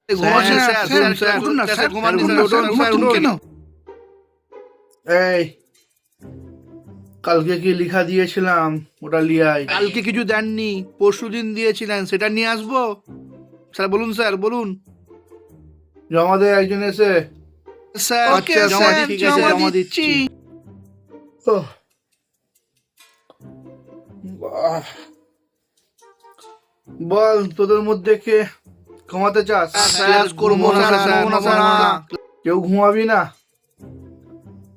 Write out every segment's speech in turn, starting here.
ঘুমাচ্ছেন sir, sir, sir, sir, উঠুন না, স্যার, স্যার, ঘুমান, উঠুন না, উঠুন, স্যার, ঘুমাচ্ছেন উঠুন। কেন? এই কালকে কি লিখা দিয়েছিলাম ওটা লিয়ে আয়। কালকে কিছু দেননি, পরশুদিন দিয়েছিলেন, সেটা নিয়ে আসবো? স্যার বলুন, স্যার বলুন। জমা দে একজন এসে। স্যার আচ্ছা, জমা স্যার, দিচ্ছি, ঠিক আছে, জমা দিচ্ছি। ওহ, বাহ। বল তোদের মধ্যে কে ঘুমাতে চাস? ক্লাস করবো না স্যার, ঘুমাবো না। কেউ ঘুমাবি না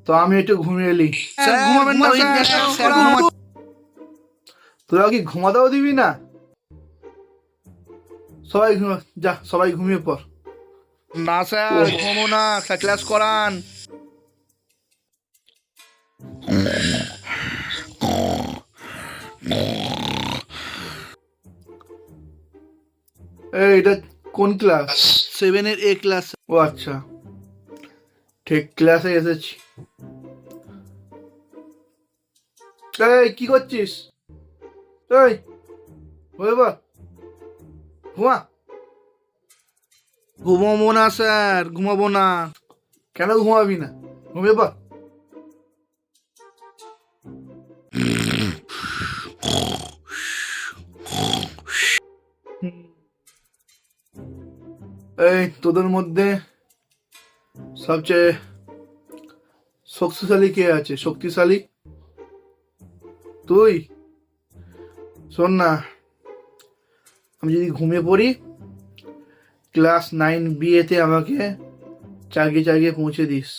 তো আমি একটু ঘুমিয়ে এলি। স্যার ঘুমাবেন না স্যার, স্যার ঘুমাবেন। তোরা কি ঘুমাতেও দিবি না? সবাই ঘুমা, যা সবাই ঘুমিয়ে পড়। না স্যার, ঘুমাবো না, স্যার ক্লাস করান। এই এটা কোন ক্লাস? 7-এর A ক্লাস। ও আচ্ছা, ঠিক ক্লাসে এসেছি। এই কি করছিস? এই বল, ঘুমা। ঘুমাবো না স্যার, ঘুমাবো না। কেন ঘুমাবি না? ঘুমিয়ে পড়। এই তোদের মধ্যে সবচেয়ে শক্তিশালী কে আছে? শক্তিশালী তুই। শোন না, আমি যদি ঘুমিয়ে পড়ি, ক্লাস 9 বিয়েতে আমাকে চাগিয়ে চাগিয়ে পৌঁছে দিস।